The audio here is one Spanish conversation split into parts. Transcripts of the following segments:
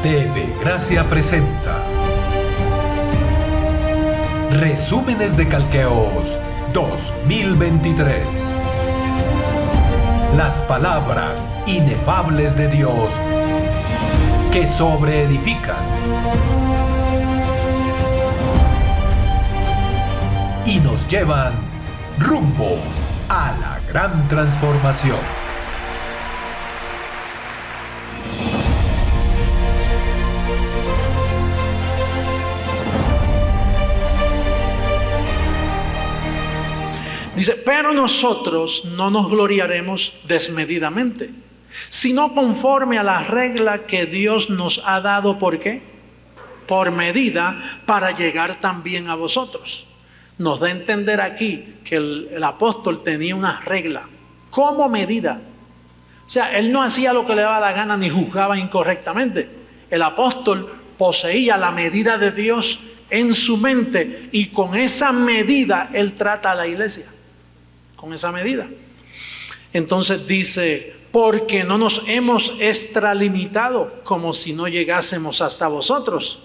TV Gracia presenta Resúmenes de Calqueos 2023. Las palabras inefables de Dios que sobreedifican y nos llevan rumbo a la gran transformación. Dice, pero nosotros no nos gloriaremos desmedidamente, sino conforme a la regla que Dios nos ha dado. ¿Por qué? Por medida, para llegar también a vosotros. Nos da a entender aquí que el apóstol tenía una regla, como medida. O sea, él no hacía lo que le daba la gana ni juzgaba incorrectamente. El apóstol poseía la medida de Dios en su mente y con esa medida él trata a la iglesia. Con esa medida. Entonces dice, porque no nos hemos extralimitado como si no llegásemos hasta vosotros,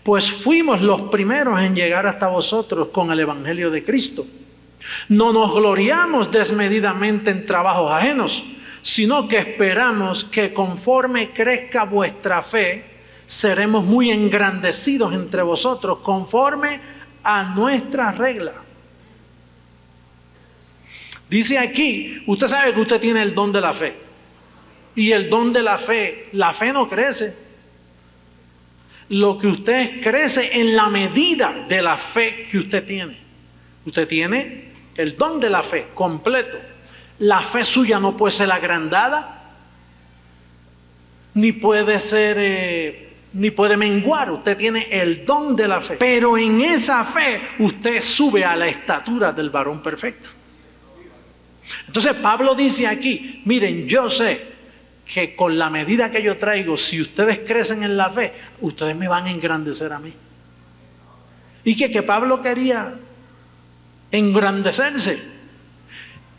pues fuimos los primeros en llegar hasta vosotros con el evangelio de Cristo. No nos gloriamos desmedidamente en trabajos ajenos, sino que esperamos que conforme crezca vuestra fe, seremos muy engrandecidos entre vosotros conforme a nuestra regla. Dice aquí, usted sabe que usted tiene el don de la fe. Y el don de la fe no crece. Lo que usted crece en la medida de la fe que usted tiene. Usted tiene el don de la fe completo. La fe suya no puede ser agrandada, ni puede menguar. Usted tiene el don de la fe. Pero en esa fe usted sube a la estatura del varón perfecto. Entonces Pablo dice aquí, miren, yo sé que con la medida que yo traigo, si ustedes crecen en la fe, ustedes me van a engrandecer a mí. Y que Pablo quería engrandecerse.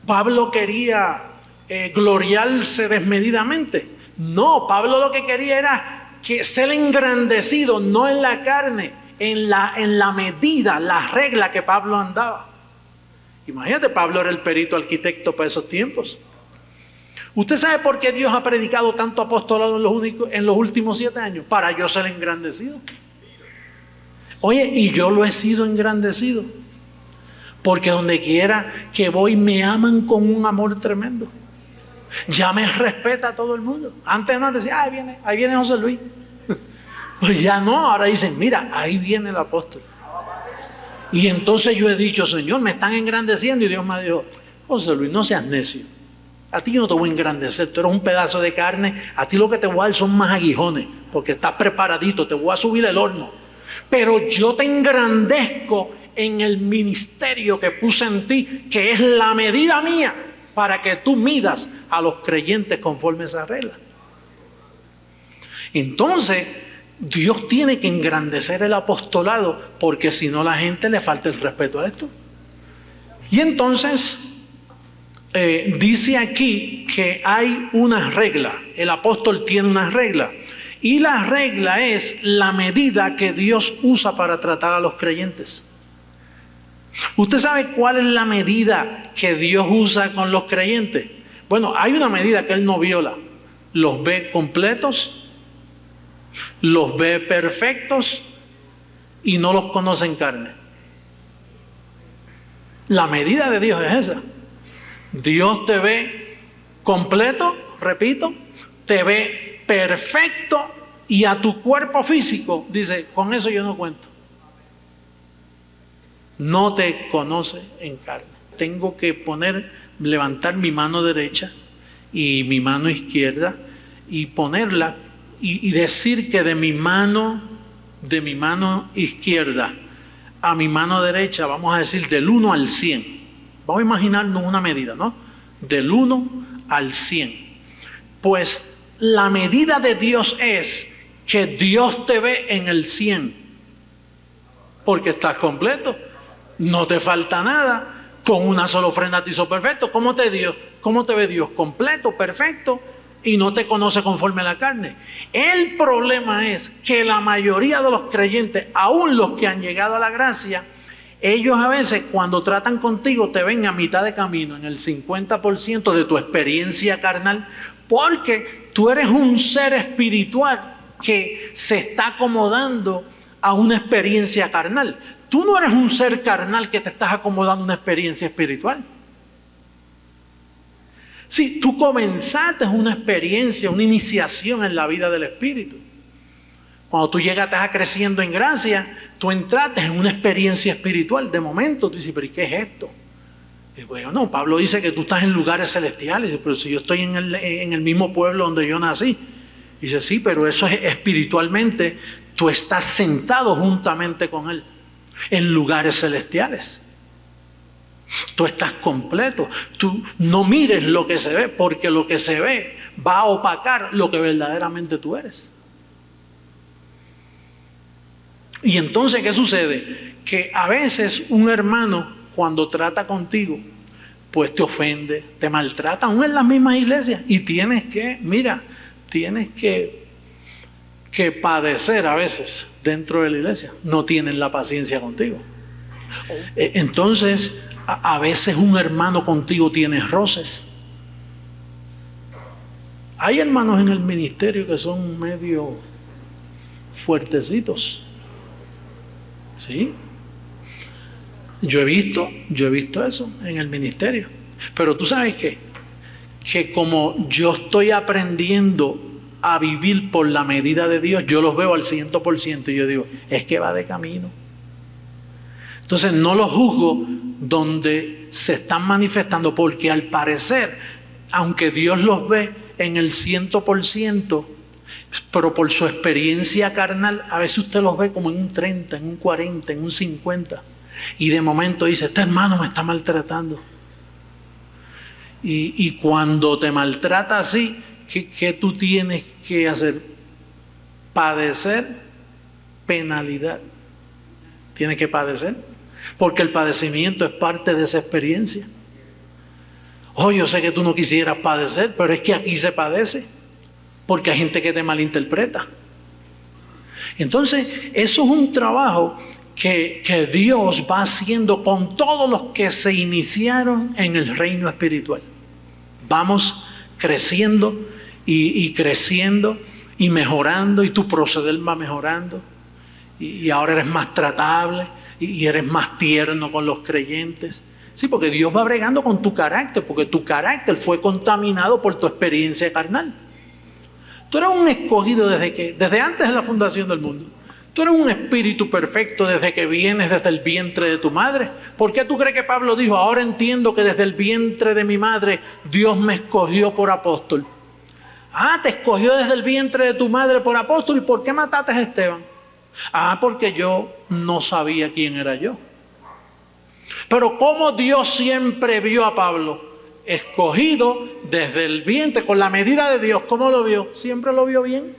Pablo quería gloriarse desmedidamente. No, Pablo lo que quería era que ser engrandecido, no en la carne, en la medida, la regla que Pablo andaba. Imagínate, Pablo era el perito arquitecto para esos tiempos. ¿Usted sabe por qué Dios ha predicado tanto apostolado en los últimos 7 años? Para yo ser engrandecido. Oye, y yo lo he sido engrandecido. Porque donde quiera que voy me aman con un amor tremendo. Ya me respeta todo el mundo. Antes no decía, ahí viene José Luis. Pues ya no, ahora dicen, mira, ahí viene el apóstol. Y entonces yo he dicho, Señor, me están engrandeciendo. Y Dios me dijo, José Luis, no seas necio. A ti yo no te voy a engrandecer, tú eres un pedazo de carne. A ti lo que te voy a dar son más aguijones, porque estás preparadito, te voy a subir el horno. Pero yo te engrandezco en el ministerio que puse en ti, que es la medida mía, para que tú midas a los creyentes conforme a esa regla. Entonces Dios tiene que engrandecer el apostolado, porque si no la gente le falta el respeto a esto. Y entonces dice aquí que hay una regla. El apóstol tiene una regla. Y la regla es la medida que Dios usa para tratar a los creyentes. ¿Usted sabe cuál es la medida que Dios usa con los creyentes? Bueno, hay una medida que Él no viola. Los ve completos, los ve perfectos y no los conoce en carne. La medida de Dios es esa. Dios te ve completo, repito, te ve perfecto, y a tu cuerpo físico dice, con eso yo no cuento. No te conoce en carne. Tengo que levantar mi mano derecha y mi mano izquierda y ponerla y decir que de mi mano izquierda a mi mano derecha, vamos a decir del 1 al 100. Vamos a imaginarnos una medida, ¿no? Del 1 al 100. Pues la medida de Dios es que Dios te ve en el 100. Porque estás completo. No te falta nada. Con una sola ofrenda te hizo perfecto. ¿Cómo te ve Dios? Completo, perfecto. y no te conoce conforme a la carne. El problema es que la mayoría de los creyentes, aún los que han llegado a la gracia, ellos a veces cuando tratan contigo te ven a mitad de camino, en el 50% de tu experiencia carnal, porque tú eres un ser espiritual que se está acomodando a una experiencia carnal. Tú no eres un ser carnal que te estás acomodando a una experiencia espiritual. Sí, tú comenzaste una experiencia, una iniciación en la vida del Espíritu. Cuando tú llegaste a creciendo en gracia, tú entraste en una experiencia espiritual. De momento tú dices, ¿pero qué es esto? Y bueno, no, Pablo dice que tú estás en lugares celestiales. Pero si yo estoy en el mismo pueblo donde yo nací. Dice, sí, pero eso es espiritualmente, tú estás sentado juntamente con Él en lugares celestiales. Tú estás completo. Tú no mires lo que se ve, porque lo que se ve va a opacar lo que verdaderamente tú eres. Y entonces, ¿qué sucede? Que a veces un hermano, cuando trata contigo, pues te ofende, te maltrata, aún en las mismas iglesias, y tienes que padecer a veces dentro de la iglesia. No tienen la paciencia contigo. Entonces, a veces un hermano contigo tiene roces. Hay hermanos en el ministerio que son medio fuertecitos. ¿Sí? Yo he visto eso en el ministerio. Pero tú sabes qué, que como yo estoy aprendiendo a vivir por la medida de Dios, yo los veo al 100% y yo digo, es que va de camino. Entonces no los juzgo donde se están manifestando, porque al parecer, aunque Dios los ve en el 100%, pero por su experiencia carnal, a veces usted los ve como en un 30, en un 40, en un 50. Y de momento dice, este hermano me está maltratando. Y cuando te maltrata así, ¿qué tú tienes que hacer? Padecer penalidad. Tienes que padecer, porque el padecimiento es parte de esa experiencia. Oh, yo sé que tú no quisieras padecer, pero es que aquí se padece, porque hay gente que te malinterpreta. Entonces, eso es un trabajo que Dios va haciendo con todos los que se iniciaron en el reino espiritual. Vamos creciendo y creciendo y mejorando, y tu proceder va mejorando, y ahora eres más tratable y eres más tierno con los creyentes. Sí, porque Dios va bregando con tu carácter, porque tu carácter fue contaminado por tu experiencia carnal. Tú eres un escogido desde antes de la fundación del mundo. Tú eres un espíritu perfecto desde que vienes desde el vientre de tu madre. ¿Por qué tú crees que Pablo dijo, ahora entiendo que desde el vientre de mi madre Dios me escogió por apóstol? Ah, te escogió desde el vientre de tu madre por apóstol. ¿Y por qué mataste a Esteban? Ah, porque yo no sabía quién era yo. Pero como Dios siempre vio a Pablo escogido desde el vientre, con la medida de Dios, ¿cómo lo vio? Siempre lo vio bien.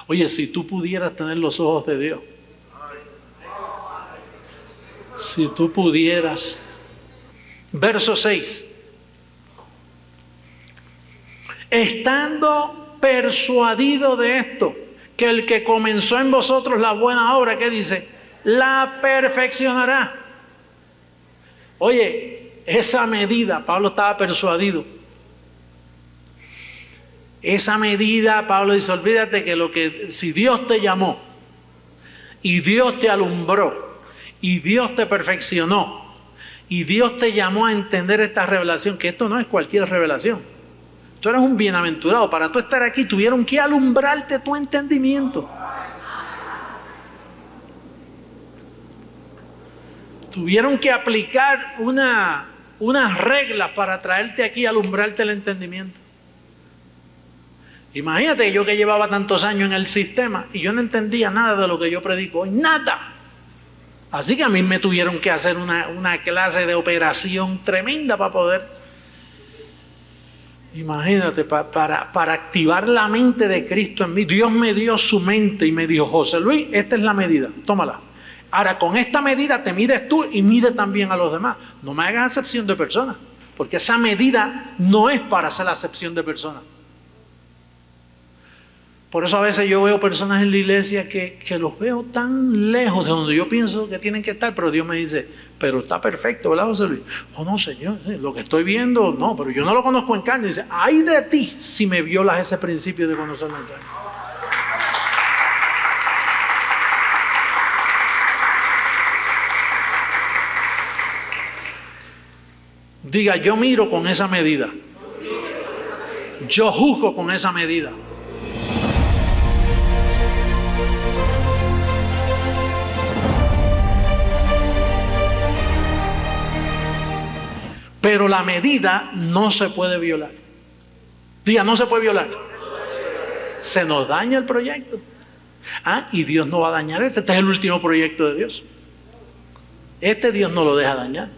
Oye, si tú pudieras tener los ojos de Dios, si tú pudieras. Verso 6. Estando persuadido de esto, que el que comenzó en vosotros la buena obra, ¿qué dice? La perfeccionará. Oye, esa medida, Pablo estaba persuadido. Esa medida, Pablo dice, olvídate que si Dios te llamó y Dios te alumbró y Dios te perfeccionó y Dios te llamó a entender esta revelación, que esto no es cualquier revelación. Tú eres un bienaventurado. Para tú estar aquí tuvieron que alumbrarte tu entendimiento. Tuvieron que aplicar unas reglas para traerte aquí y alumbrarte el entendimiento. Imagínate yo que llevaba tantos años en el sistema y yo no entendía nada de lo que yo predico hoy, nada. Así que a mí me tuvieron que hacer una clase de operación tremenda para poder, imagínate, para activar la mente de Cristo en mí. Dios me dio su mente y me dijo, José Luis, esta es la medida, tómala. Ahora con esta medida te mides tú y mide también a los demás. No me hagas acepción de personas, porque esa medida no es para hacer acepción de personas. Por eso a veces yo veo personas en la iglesia que los veo tan lejos de donde yo pienso que tienen que estar, pero Dios me dice, pero está perfecto, ¿verdad, José Luis? Oh, no, Señor, lo que estoy viendo, no, pero yo no lo conozco en carne. Dice, ay de ti si me violas ese principio de conocerlo en carne. Diga, yo miro con esa medida. Yo juzgo con esa medida. Pero la medida no se puede violar. Diga, no se puede violar. Se nos daña el proyecto. Y Dios no va a dañar este. Este es el último proyecto de Dios. Este Dios no lo deja dañar.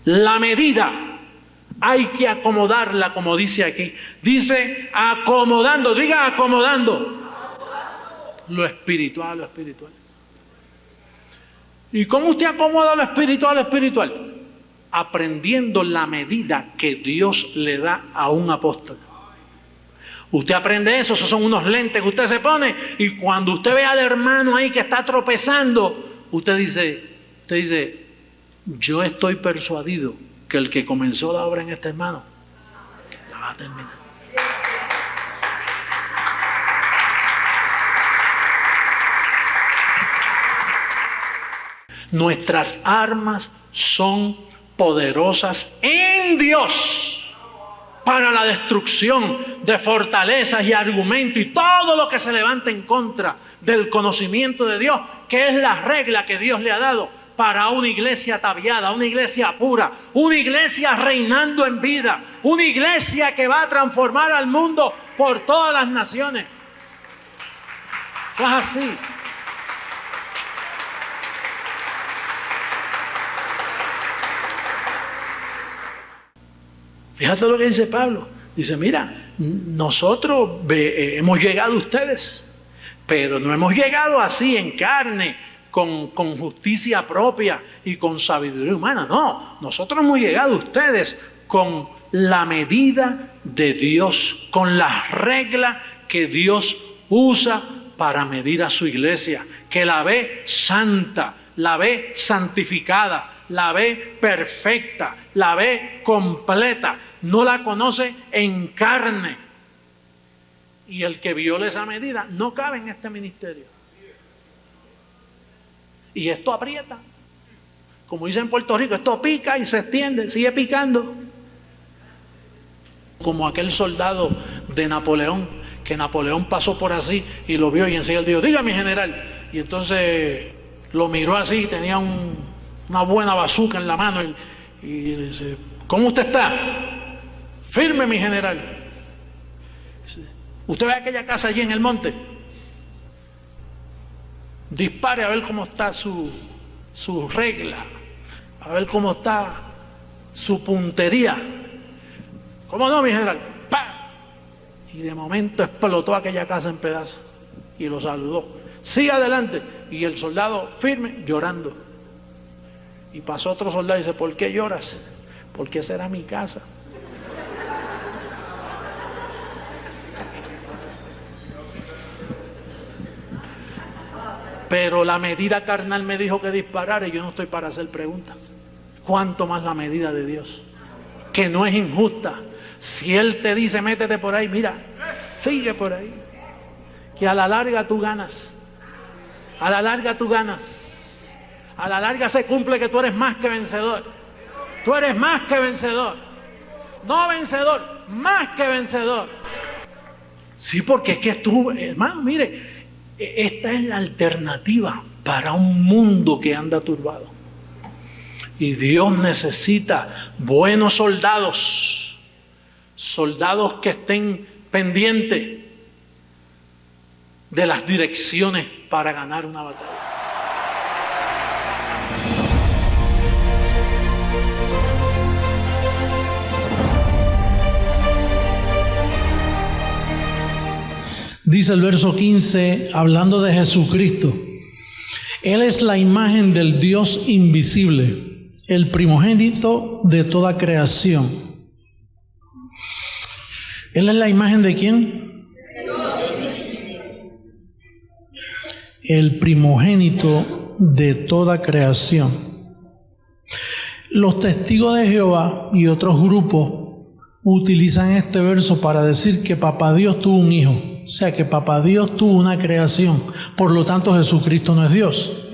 La medida hay que acomodarla, como dice aquí. Dice acomodando, diga acomodando. Lo espiritual, lo espiritual. ¿Y cómo usted acomoda lo espiritual, lo espiritual? Aprendiendo la medida que Dios le da a un apóstol. Usted aprende eso, esos son unos lentes que usted se pone, y cuando usted ve al hermano ahí que está tropezando, usted dice, yo estoy persuadido que el que comenzó la obra en este hermano la va a terminar. Nuestras armas son poderosas en Dios para la destrucción de fortalezas y argumentos y todo lo que se levanta en contra del conocimiento de Dios, que es la regla que Dios le ha dado para una iglesia ataviada, una iglesia pura, una iglesia reinando en vida, una iglesia que va a transformar al mundo por todas las naciones. Es así. Fíjate lo que dice Pablo. Dice, mira, nosotros hemos llegado a ustedes, pero no hemos llegado así en carne, con justicia propia y con sabiduría humana. No, nosotros hemos llegado a ustedes con la medida de Dios, con las reglas que Dios usa para medir a su iglesia, que la ve santa, la ve santificada, la ve perfecta, la ve completa, no la conoce en carne. Y el que viole esa medida no cabe en este ministerio. Y esto aprieta. Como dicen en Puerto Rico, esto pica y se extiende, sigue picando. Como aquel soldado de Napoleón, que Napoleón pasó por así y lo vio y enseguida dijo, diga mi general. Y entonces lo miró así, tenía una buena bazuca en la mano y dice, ¿cómo usted está? Firme, mi general. ¿Usted ve aquella casa allí en el monte? Dispare a ver cómo está su regla, a ver cómo está su puntería. ¿Cómo no, mi general? ¡Pah! Y de momento explotó aquella casa en pedazos y lo saludó. Siga adelante. Y el soldado firme, llorando. Y pasó otro soldado y dice, ¿por qué lloras? Porque esa era mi casa. Pero la medida carnal me dijo que disparara y yo no estoy para hacer preguntas. ¿Cuánto más la medida de Dios? Que no es injusta. Si Él te dice, métete por ahí, mira, sigue por ahí. Que a la larga tú ganas. A la larga tú ganas. A la larga se cumple que tú eres más que vencedor. Tú eres más que vencedor. No vencedor, más que vencedor. Sí, porque es que tú, hermano, mire, esta es la alternativa para un mundo que anda turbado. Y Dios necesita buenos soldados, soldados que estén pendientes de las direcciones para ganar una batalla. Dice el verso 15, hablando de Jesucristo, Él es la imagen del Dios invisible, el primogénito de toda creación. ¿Él es la imagen de quién? el primogénito de toda creación. Los testigos de Jehová y otros grupos utilizan este verso para decir que Papá Dios tuvo un hijo, o sea que Papá Dios tuvo una creación, por lo tanto Jesucristo no es Dios.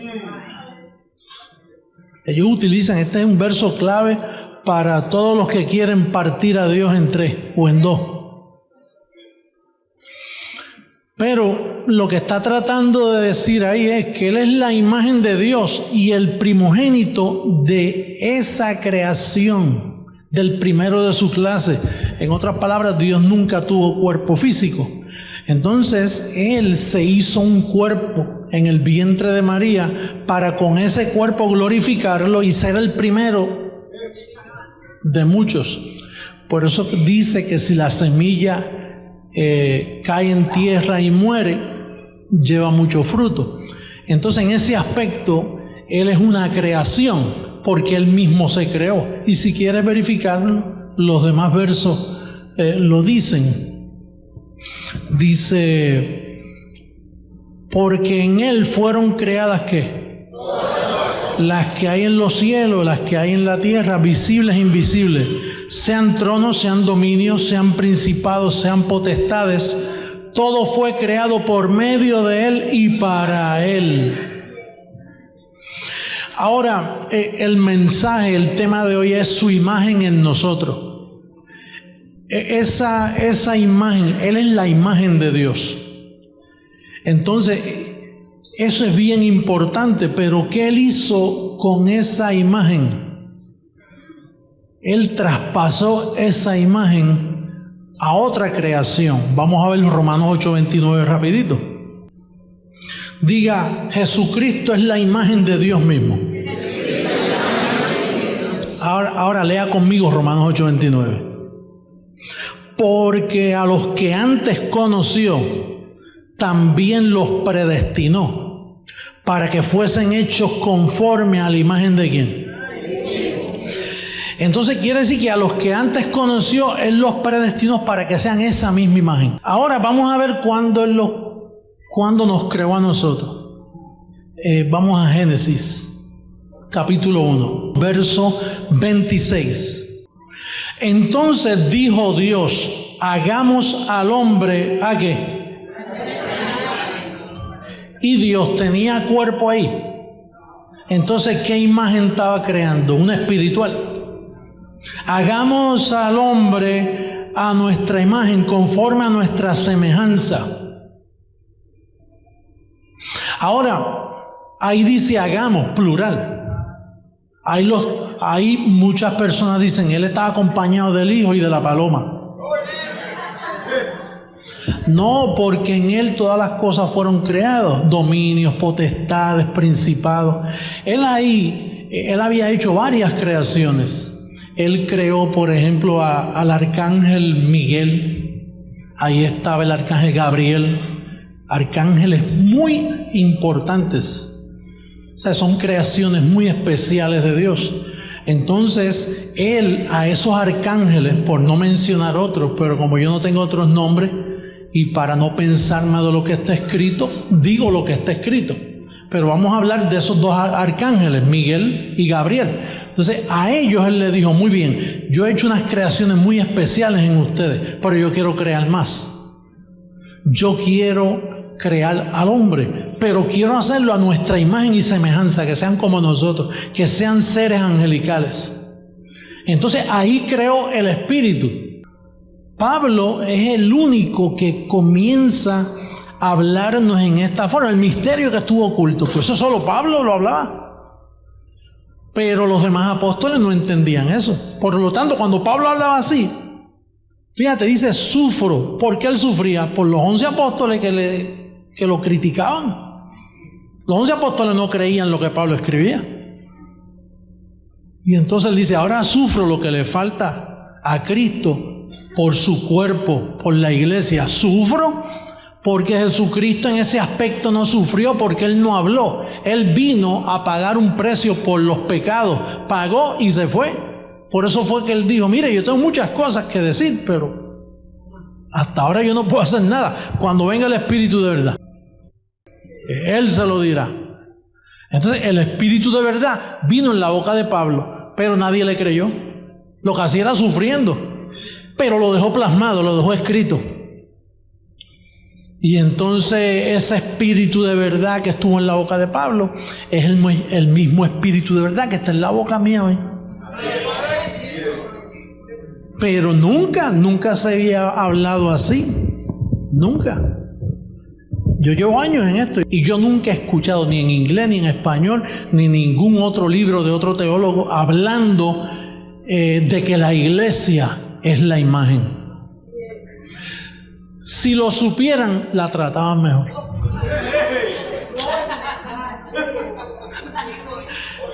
Ellos utilizan, este es un verso clave para todos los que quieren partir a Dios en tres o en dos. Pero lo que está tratando de decir ahí es que Él es la imagen de Dios y el primogénito de esa creación, del primero de su clase. En otras palabras, Dios nunca tuvo cuerpo físico. Entonces, Él se hizo un cuerpo en el vientre de María para con ese cuerpo glorificarlo y ser el primero de muchos. Por eso dice que si la semilla cae en tierra y muere, lleva mucho fruto. Entonces, en ese aspecto, Él es una creación, porque Él mismo se creó. Y si quieres verificarlo, los demás versos lo dicen. Dice, porque en Él fueron creadas, ¿qué? Las que hay en los cielos, las que hay en la tierra, visibles e invisibles, sean tronos, sean dominios, sean principados, sean potestades, todo fue creado por medio de Él y para Él. Ahora, el mensaje, el tema de hoy es su imagen en nosotros. Esa imagen, Él es la imagen de Dios. Entonces, eso es bien importante, pero ¿qué Él hizo con esa imagen? Él traspasó esa imagen a otra creación. Vamos a ver Romanos 8:29 rapidito. Diga, Jesucristo es la imagen de Dios mismo. Ahora lea conmigo Romanos 8:29. Porque a los que antes conoció, también los predestinó, para que fuesen hechos conforme a la imagen de ¿quién? Entonces quiere decir que a los que antes conoció, Él los predestinó para que sean esa misma imagen. Ahora vamos a ver cuándo nos creó a nosotros. Vamos a Génesis, capítulo 1, verso 26. Entonces dijo Dios, hagamos al hombre, ¿a qué? Y Dios tenía cuerpo ahí. Entonces, ¿qué imagen estaba creando? Una espiritual. Hagamos al hombre a nuestra imagen, conforme a nuestra semejanza. Ahora, ahí dice hagamos, plural. Ahí muchas personas dicen, Él estaba acompañado del Hijo y de la paloma. No, porque en Él todas las cosas fueron creadas, dominios, potestades, principados. Él había hecho varias creaciones. Él creó, por ejemplo, al arcángel Miguel. Ahí estaba el arcángel Gabriel. Arcángeles muy importantes. O sea, son creaciones muy especiales de Dios. Entonces, Él a esos arcángeles, por no mencionar otros, pero como yo no tengo otros nombres, y para no pensarme de lo que está escrito, digo lo que está escrito. Pero vamos a hablar de esos dos arcángeles, Miguel y Gabriel. Entonces, a ellos Él les dijo, muy bien, yo he hecho unas creaciones muy especiales en ustedes, pero yo quiero crear más. Yo quiero crear al hombre, pero quiero hacerlo a nuestra imagen y semejanza, que sean como nosotros, que sean seres angelicales. Entonces, ahí creó el Espíritu. Pablo es el único que comienza a hablarnos en esta forma, el misterio que estuvo oculto. Pues eso solo Pablo lo hablaba. Pero los demás apóstoles no entendían eso. Por lo tanto, cuando Pablo hablaba así, fíjate, dice sufro. ¿Por qué él sufría? Por los 11 apóstoles que lo criticaban. Los 11 apóstoles no creían lo que Pablo escribía. Y entonces él dice, ahora sufro lo que le falta a Cristo por su cuerpo, por la iglesia. Sufro porque Jesucristo en ese aspecto no sufrió, porque Él no habló. Él vino a pagar un precio por los pecados, pagó y se fue. Por eso fue que Él dijo, mire, yo tengo muchas cosas que decir, pero hasta ahora yo no puedo hacer nada. Cuando venga el Espíritu de verdad, Él se lo dirá. Entonces el Espíritu de verdad vino en la boca de Pablo, pero nadie le creyó. Lo que hacía era sufriendo, pero lo dejó plasmado, lo dejó escrito. Y entonces ese Espíritu de verdad que estuvo en la boca de Pablo es el mismo Espíritu de verdad que está en la boca mía hoy. Pero nunca se había hablado así. Nunca. Yo llevo años en esto y yo nunca he escuchado ni en inglés, ni en español, ni ningún otro libro de otro teólogo hablando de que la iglesia es la imagen. Si lo supieran, la trataban mejor.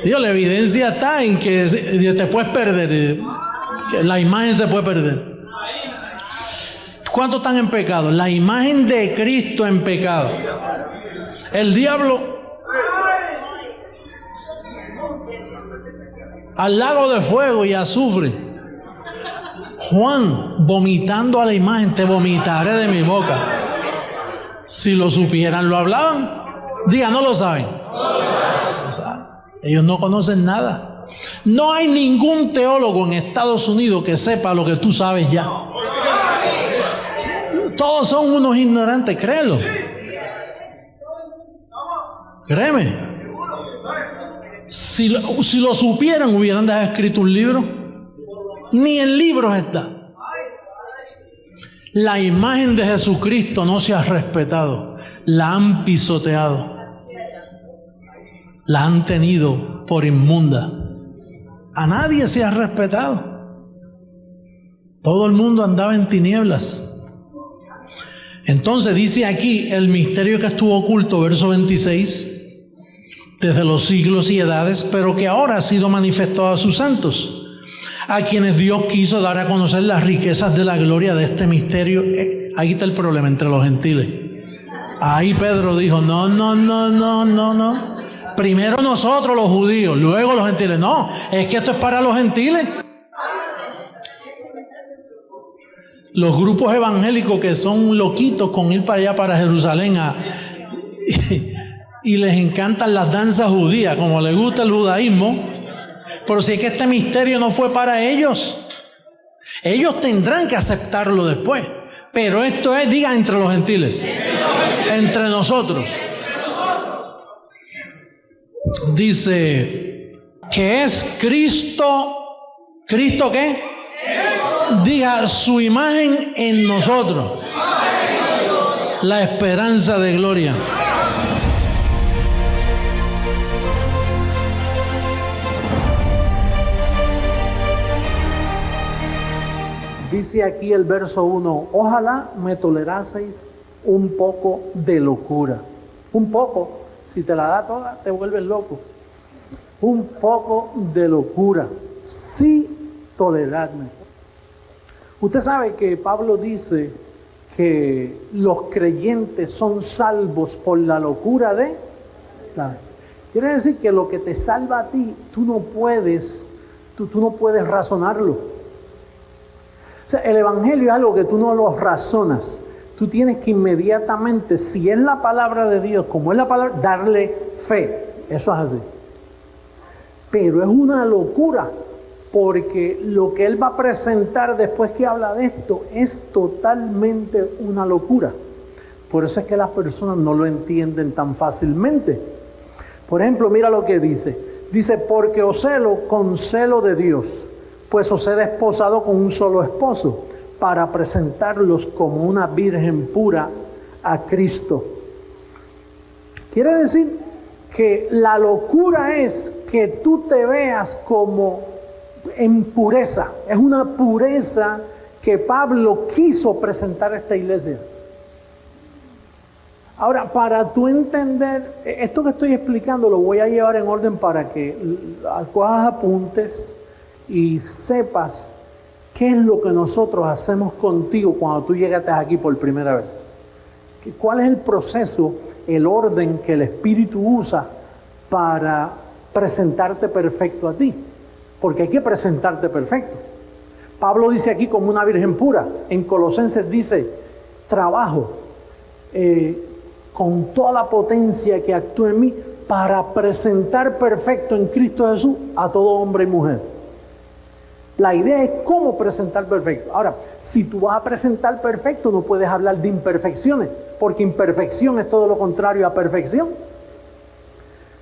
Dios, la evidencia está en que te puedes perder, que la imagen se puede perder. ¿Cuántos están en pecado? La imagen de Cristo en pecado. El diablo al lago de fuego y azufre. Juan vomitando a la imagen, te vomitaré de mi boca. Si lo supieran, lo hablaban. Diga, no lo saben. No saben. Ellos no conocen nada. No hay ningún teólogo en Estados Unidos que sepa lo que tú sabes ya. Todos son unos ignorantes, créelo. Créeme. Si lo supieran, hubieran dejado escrito un libro. Ni en libros está. La imagen de Jesucristo no se ha respetado. La han pisoteado. La han tenido por inmunda. A nadie se ha respetado. Todo el mundo andaba en tinieblas. Entonces dice aquí el misterio que estuvo oculto, verso 26, desde los siglos y edades, pero que ahora ha sido manifestado a sus santos, a quienes Dios quiso dar a conocer las riquezas de la gloria de este misterio. Ahí está el problema entre los gentiles. Ahí Pedro dijo, no. Primero nosotros los judíos, luego los gentiles. No, es que esto es para los gentiles. Los grupos evangélicos que son loquitos con ir para allá, para Jerusalén, y les encantan las danzas judías, como les gusta el judaísmo. Pero si es que este misterio no fue para ellos, ellos tendrán que aceptarlo después. Pero esto es, diga, entre los gentiles, entre nosotros. Dice que es Cristo. ¿Cristo qué? Diga, su imagen en nosotros. La esperanza de gloria. Dice aquí el verso 1, ojalá me toleraseis un poco de locura. Un poco, si te la da toda, te vuelves loco. Un poco de locura. Sí, toleradme. Usted sabe que Pablo dice que los creyentes son salvos por la locura de... Quiere decir que lo que te salva a ti, tú no puedes razonarlo. O sea, el evangelio es algo que tú no lo razonas. Tú tienes que inmediatamente, si es la palabra de Dios, como es la palabra, darle fe. Eso es así. Pero es una locura, porque lo que él va a presentar después que habla de esto es totalmente una locura. Por eso es que las personas no lo entienden tan fácilmente. Por ejemplo, mira lo que dice. Dice, porque os celo con celo de Dios, pues os he desposado con un solo esposo, para presentarlos como una virgen pura a Cristo. Quiere decir que la locura es que tú te veas como en pureza. Es una pureza que Pablo quiso presentar a esta iglesia. Ahora, para tú entender, esto que estoy explicando lo voy a llevar en orden para que cojas apuntes y sepas qué es lo que nosotros hacemos contigo cuando tú llegaste aquí por primera vez. ¿Cuál es el proceso, el orden que el Espíritu usa para presentarte perfecto a ti? Porque hay que presentarte perfecto. Pablo dice aquí como una virgen pura. En Colosenses dice trabajo, con toda la potencia que actúa en mí para presentar perfecto en Cristo Jesús a todo hombre y mujer. La idea es cómo presentar perfecto. Ahora, si tú vas a presentar perfecto, no puedes hablar de imperfecciones, porque imperfección es todo lo contrario a perfección.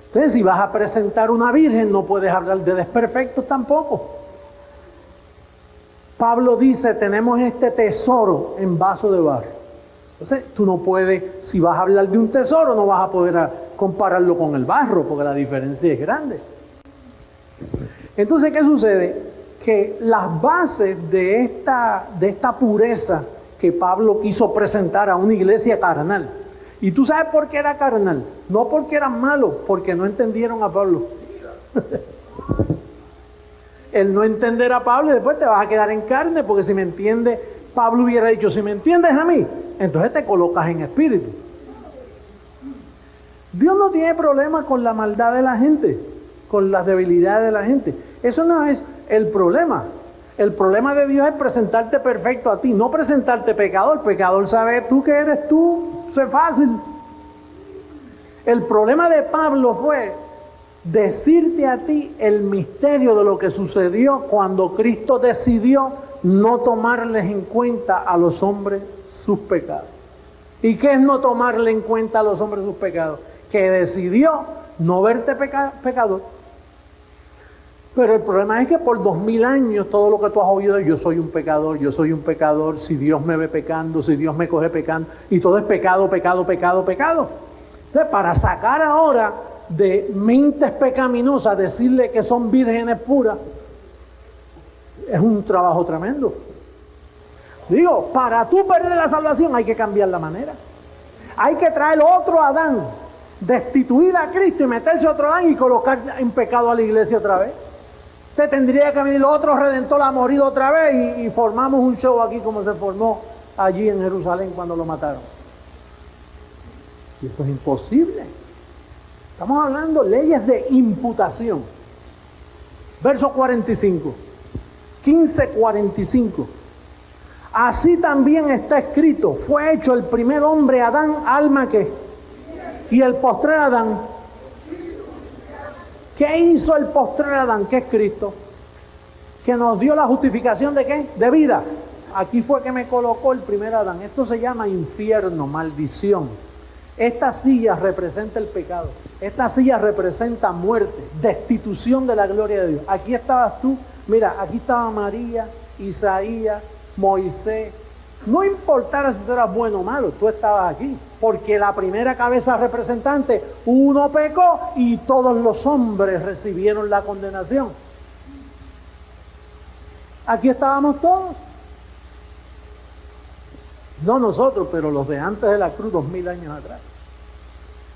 Entonces, si vas a presentar una virgen, no puedes hablar de desperfectos tampoco. Pablo dice, tenemos este tesoro en vaso de barro. Entonces, tú no puedes, si vas a hablar de un tesoro, no vas a poder compararlo con el barro, porque la diferencia es grande. Entonces, ¿qué sucede? Que las bases de esta pureza que Pablo quiso presentar a una iglesia carnal. ¿Y tú sabes por qué era carnal? No porque eran malos, porque no entendieron a Pablo. El no entender a Pablo y después te vas a quedar en carne, porque si me entiende, Pablo hubiera dicho, si me entiendes a mí, entonces te colocas en espíritu. Dios no tiene problema con la maldad de la gente, con las debilidades de la gente. Eso no es el problema. El problema de Dios es presentarte perfecto a ti, no presentarte pecador. Pecador sabe tú que eres tú, eso es fácil. El problema de Pablo fue decirte a ti el misterio de lo que sucedió cuando Cristo decidió no tomarles en cuenta a los hombres sus pecados. ¿Y qué es no tomarle en cuenta a los hombres sus pecados? Que decidió no verte pecador. Pero el problema es que por 2000 años todo lo que tú has oído es yo soy un pecador, si Dios me ve pecando, si Dios me coge pecando, y todo es pecado. Entonces, para sacar ahora de mentes pecaminosas, decirle que son vírgenes puras, es un trabajo tremendo. Digo, para tú perder la salvación hay que cambiar la manera. Hay que traer otro Adán, destituir a Cristo y meterse otro Adán y colocar en pecado a la iglesia otra vez. Usted tendría que venir otro redentor a morir otra vez y formamos un show aquí como se formó allí en Jerusalén cuando lo mataron. Y esto es imposible. Estamos hablando de leyes de imputación. Verso 45. 15:45. Así también está escrito, fue hecho el primer hombre Adán, alma que, y el postrer Adán. ¿Qué hizo el postrer Adán? ¿Qué es Cristo? Que nos dio la justificación de ¿qué? De vida. Aquí fue que me colocó el primer Adán. Esto se llama infierno, maldición. Esta silla representa el pecado. Esta silla representa muerte, destitución de la gloria de Dios. Aquí estabas tú, mira, aquí estaba María, Isaías, Moisés. No importara si tú eras bueno o malo, tú estabas aquí. Porque la primera cabeza representante, uno pecó y todos los hombres recibieron la condenación. Aquí estábamos todos. No nosotros, pero los de antes de la cruz, 2000 años atrás.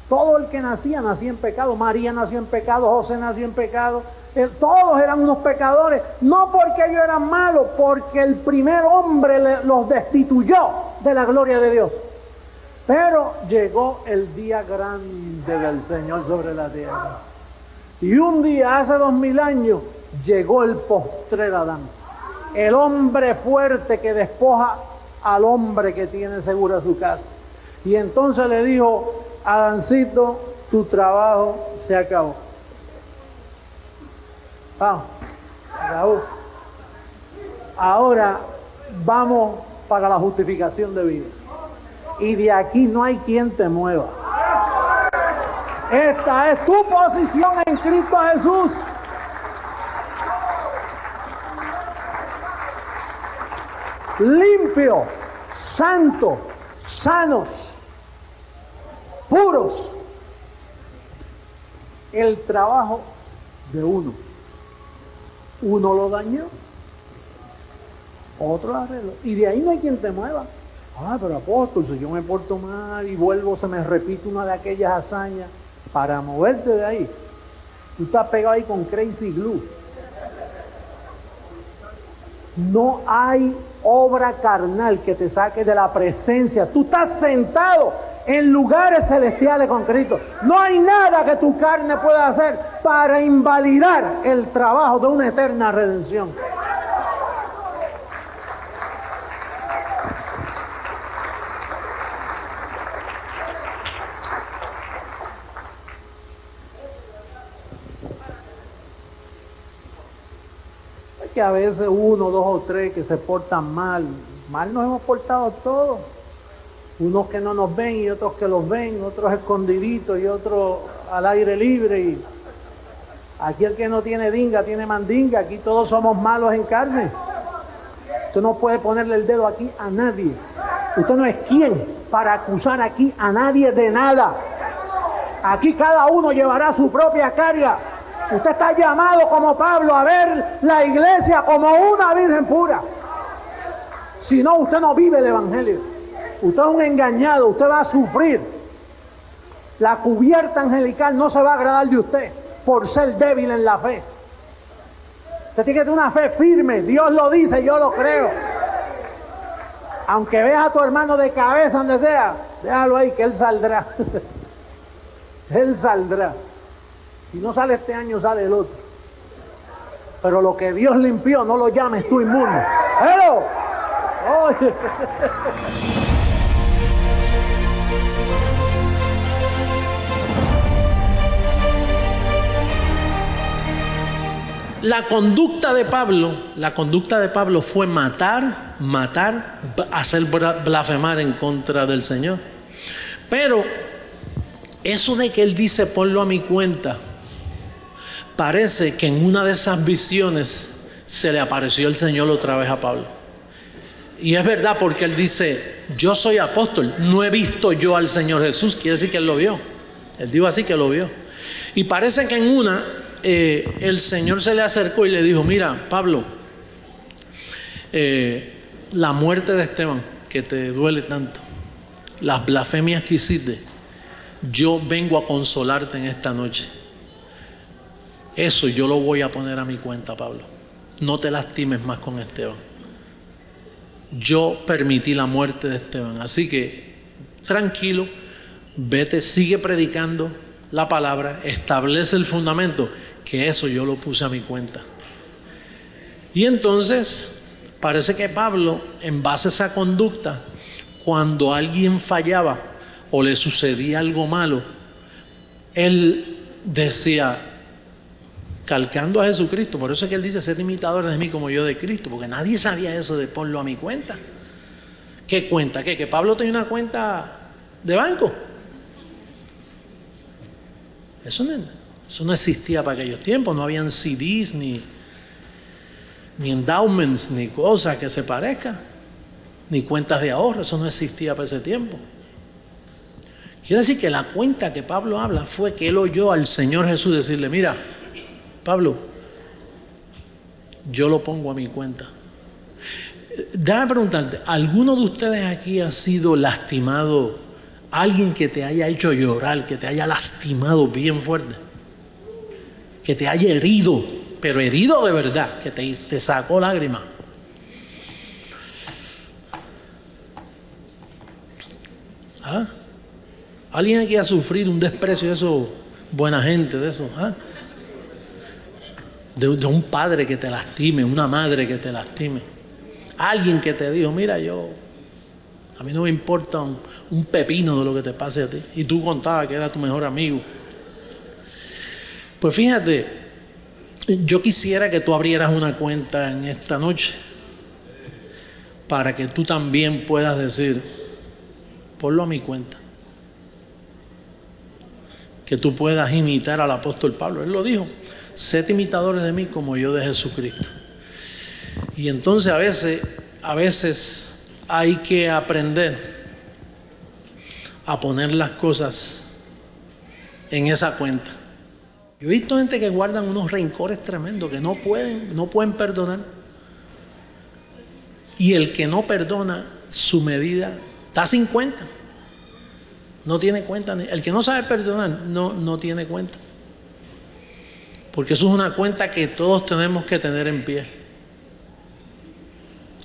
Todo el que nacía en pecado. María nació en pecado, José nació en pecado. Todos eran unos pecadores. No porque ellos eran malos, porque el primer hombre los destituyó de la gloria de Dios. Pero llegó el día grande del Señor sobre la tierra. Y un día, hace 2000 años, llegó el postrer Adán. El hombre fuerte que despoja al hombre que tiene segura su casa. Y entonces le dijo, Adancito, tu trabajo se acabó. Vamos, acabó. Ahora vamos para la justificación de vida. Y de aquí no hay quien te mueva. Esta es tu posición en Cristo Jesús. Limpio, santo, sanos, puros. El trabajo de uno. Uno lo dañó, otro lo arregló. Y de ahí no hay quien te mueva. Ah, pero apóstol, si yo me porto mal y vuelvo, se me repite una de aquellas hazañas. Para moverte de ahí, tú estás pegado ahí con crazy glue. No hay obra carnal que te saque de la presencia. Tú estás sentado en lugares celestiales con Cristo. No hay nada que tu carne pueda hacer para invalidar el trabajo de una eterna redención. que a veces uno, dos o tres que se portan mal. Mal nos hemos portado todos. Unos que no nos ven y otros que los ven, otros escondiditos y otros al aire libre. Y aquí el que no tiene dinga tiene mandinga. Aquí todos somos malos en carne. Usted no puede ponerle el dedo aquí a nadie. Usted no es quien para acusar aquí a nadie de nada. Aquí cada uno llevará su propia carga. Usted está llamado como Pablo a ver la iglesia como una virgen pura. Si no, usted no vive el evangelio. Usted es un engañado, usted va a sufrir. La cubierta angelical no se va a agradar de usted por ser débil en la fe. Usted tiene que tener una fe firme. Dios lo dice, yo lo creo. Aunque veas a tu hermano de cabeza donde sea, déjalo ahí que él saldrá. Él saldrá. Si no sale este año, sale el otro. Pero lo que Dios limpió, no lo llames tú inmundo. ¡Pero! ¡Oye! La conducta de Pablo fue matar, hacer blasfemar en contra del Señor. Pero eso de que él dice ponlo a mi cuenta, parece que en una de esas visiones se le apareció el Señor otra vez a Pablo. Y es verdad, porque él dice, yo soy apóstol, no he visto yo al Señor Jesús. Quiere decir que él lo vio. Él dijo así que lo vio. Y parece que en una el Señor se le acercó y le dijo, mira, Pablo, la muerte de Esteban, que te duele tanto, las blasfemias que hiciste, yo vengo a consolarte en esta noche. Eso yo lo voy a poner a mi cuenta, Pablo. No te lastimes más con Esteban. Yo permití la muerte de Esteban. Así que, tranquilo, vete, sigue predicando la palabra, establece el fundamento, que eso yo lo puse a mi cuenta. Y entonces, parece que Pablo, en base a esa conducta, cuando alguien fallaba o le sucedía algo malo, él decía, calcando a Jesucristo, por eso es que él dice, sed imitadores de mí como yo de Cristo, porque nadie sabía eso de ponlo a mi cuenta. ¿Qué cuenta? ¿Qué? ¿Que Pablo tenía una cuenta de banco? Eso no existía para aquellos tiempos, no habían CDs, ni endowments, ni cosas que se parezcan, ni cuentas de ahorro, eso no existía para ese tiempo. Quiere decir que la cuenta que Pablo habla fue que él oyó al Señor Jesús decirle, mira, Pablo, yo lo pongo a mi cuenta. Déjame preguntarte, ¿alguno de ustedes aquí ha sido lastimado? Alguien que te haya hecho llorar, que te haya lastimado bien fuerte, que te haya herido, pero herido de verdad, que te sacó lágrimas. ¿Ah? ¿Alguien aquí ha sufrido un desprecio de esos buena gente, de esos? ¿Ah? De un padre que te lastime, una madre que te lastime. Alguien que te dijo, mira, a mí no me importa un pepino de lo que te pase a ti. Y tú contabas que era tu mejor amigo. Pues fíjate, yo quisiera que tú abrieras una cuenta en esta noche para que tú también puedas decir, ponlo a mi cuenta. Que tú puedas imitar al apóstol Pablo. Él lo dijo, sed imitadores de mí como yo de Jesucristo. Y entonces a veces hay que aprender a poner las cosas en esa cuenta. Yo he visto gente que guardan unos rencores tremendos, que no pueden perdonar. Y el que no perdona, su medida está sin cuenta. No tiene cuenta. El que no sabe perdonar, no tiene cuenta. Porque eso es una cuenta que todos tenemos que tener en pie.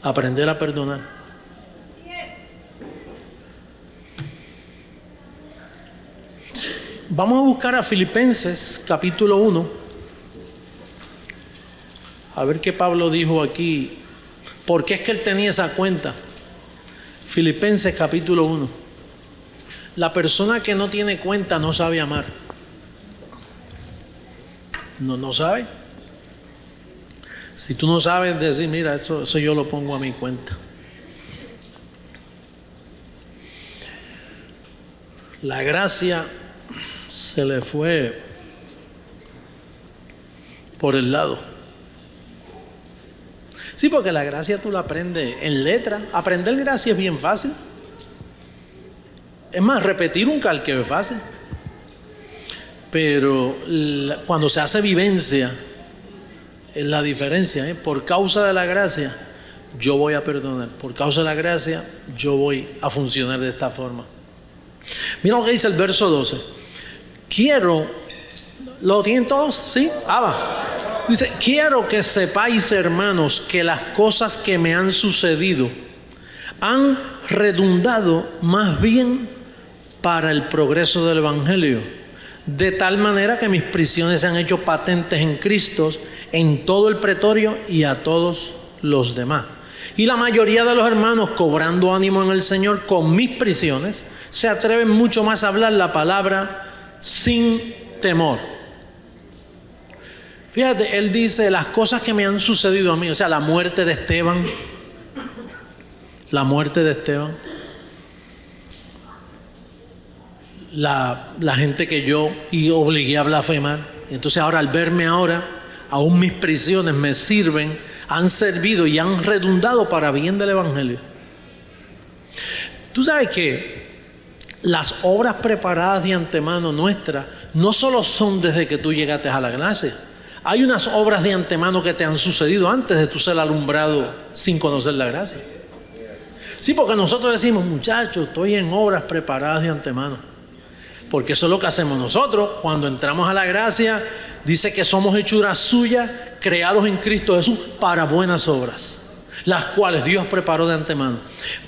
Aprender a perdonar. Vamos a buscar a Filipenses capítulo 1. A ver qué Pablo dijo aquí. ¿Por qué es que él tenía esa cuenta? Filipenses capítulo 1. La persona que no tiene cuenta no sabe amar. No sabe. Si tú no sabes decir, mira, eso yo lo pongo a mi cuenta. La gracia se le fue por el lado. Sí, porque la gracia tú la aprendes en letra. Aprender gracia es bien fácil. Es más, repetir un calqueo es fácil. Pero cuando se hace vivencia, es la diferencia. Por causa de la gracia, yo voy a perdonar. Por causa de la gracia, yo voy a funcionar de esta forma. Mira lo que dice el verso 12. ¿Lo tienen todos? ¿Sí? Va. Dice, quiero que sepáis, hermanos, que las cosas que me han sucedido han redundado más bien para el progreso del Evangelio, de tal manera que mis prisiones se han hecho patentes en Cristo, en todo el pretorio y a todos los demás. Y la mayoría de los hermanos, cobrando ánimo en el Señor con mis prisiones, se atreven mucho más a hablar la palabra sin temor. Fíjate, él dice las cosas que me han sucedido a mí, o sea, la muerte de Esteban, la gente que yo obligué a blasfemar. Entonces ahora al verme ahora, aún mis prisiones me sirven, han servido y han redundado para bien del Evangelio. Tú sabes que las obras preparadas de antemano nuestras no solo son desde que tú llegaste a la gracia. Hay unas obras de antemano que te han sucedido antes de tú ser alumbrado sin conocer la gracia. Sí, porque nosotros decimos, muchachos, estoy en obras preparadas de antemano. Porque eso es lo que hacemos nosotros. Cuando entramos a la gracia, dice que somos hechuras suyas, creados en Cristo Jesús para buenas obras, las cuales Dios preparó de antemano.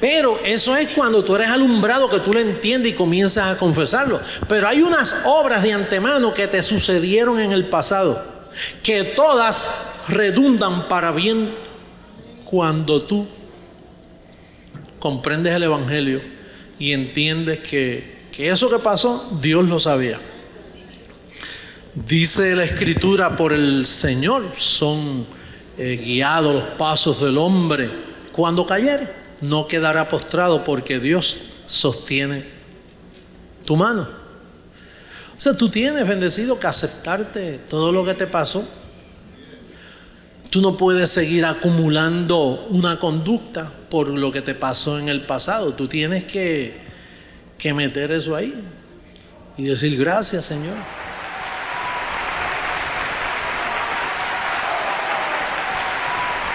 Pero eso es cuando tú eres alumbrado, que tú lo entiendes y comienzas a confesarlo. Pero hay unas obras de antemano que te sucedieron en el pasado, que todas redundan para bien cuando tú comprendes el Evangelio y entiendes que eso que pasó, Dios lo sabía. Dice la Escritura, por el Señor son guiados los pasos del hombre. Cuando cayere, no quedará postrado, porque Dios sostiene tu mano. O sea, tú tienes, bendecido, que aceptarte todo lo que te pasó. Tú no puedes seguir acumulando una conducta por lo que te pasó en el pasado. Tú tienes que meter eso ahí y decir gracias, Señor.